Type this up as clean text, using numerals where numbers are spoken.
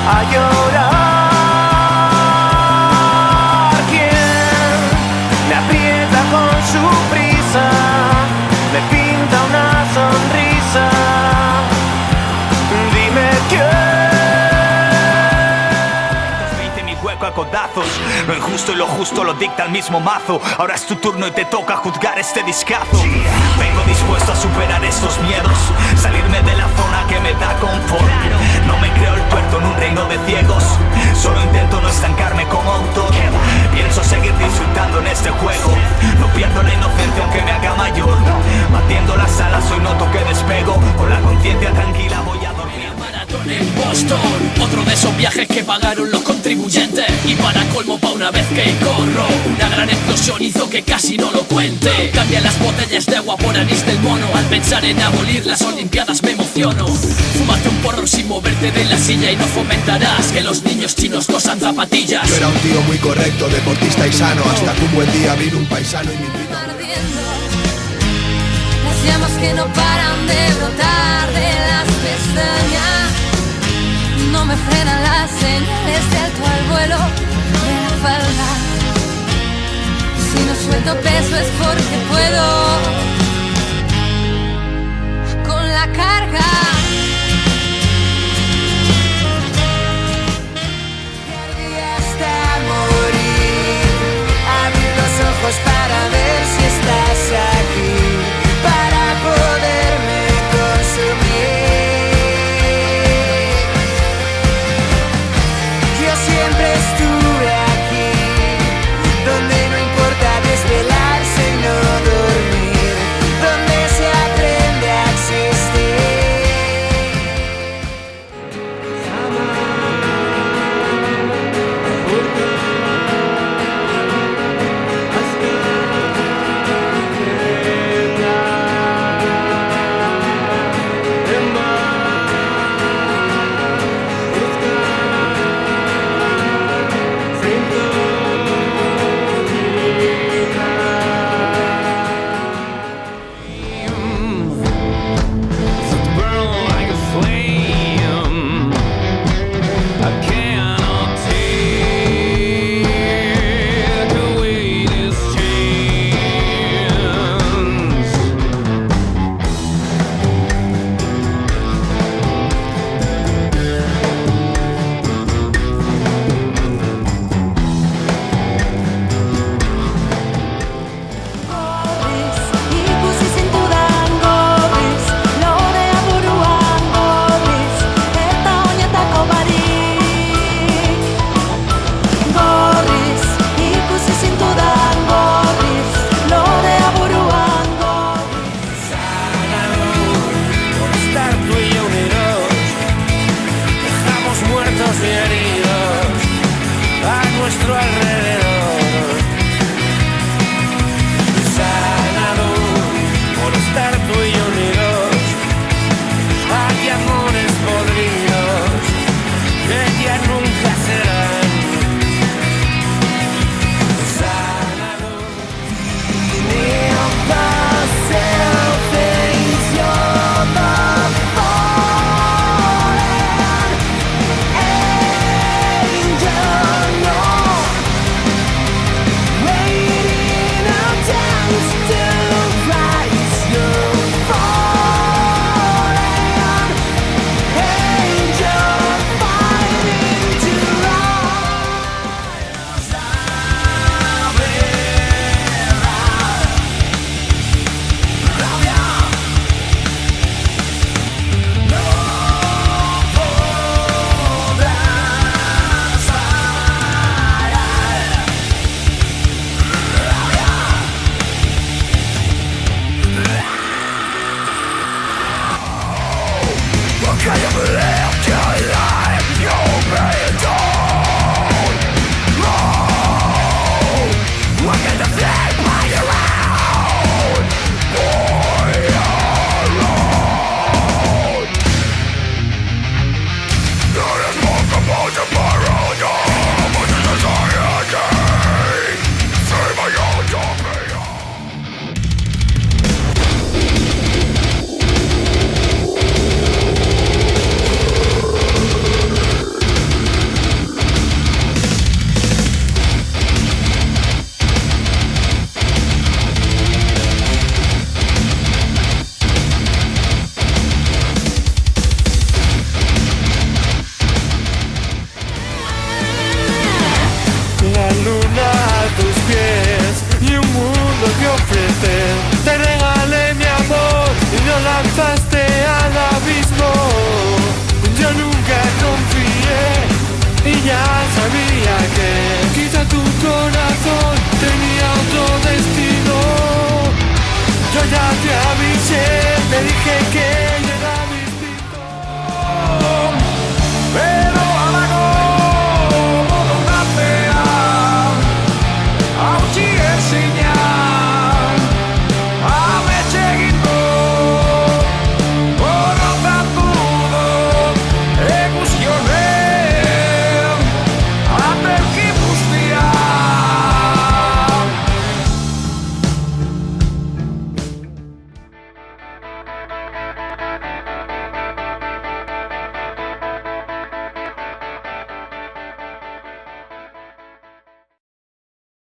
a llorar. ¿Quién me aprieta con su prisa? Me pinta una sonrisa. Dime quién. A codazos, lo injusto y lo justo lo dicta el mismo mazo. Ahora es tu turno y te toca juzgar este discazo. Vengo dispuesto a superar estos miedos, salirme de la zona que me da confort. No me creo el tuerto en un reino de ciegos, solo intento no estancarme como autor. Pienso seguir disfrutando en este juego, no pierdo la inocencia aunque me haga mayor. Batiendo las alas hoy noto que despego, con la conciencia tranquila voy a dormir. En Boston, otro de esos viajes que pagaron los contribuyentes. Y para colmo, pa' una vez que corro, una gran explosión hizo que casi no lo cuente. Cambian las botellas de agua por anís del mono. Al pensar en abolir las olimpiadas me emociono. Fúmate un porro sin moverte de la silla y no fomentarás que los niños chinos cosan zapatillas. Yo era un tío muy correcto, deportista y sano, hasta que un buen día vino un paisano y me invitó. Las llamas que no paran de brotar de las pestañas no me frenan las señales de alto al vuelo de la falda. Si no suelto peso es porque puedo con la carga. Y hasta morir, abrir los ojos para ver si estás aquí, para poderme consumir. Siempre estuve aquí, donde no importa desvelarse y no dormir, donde se aprende a que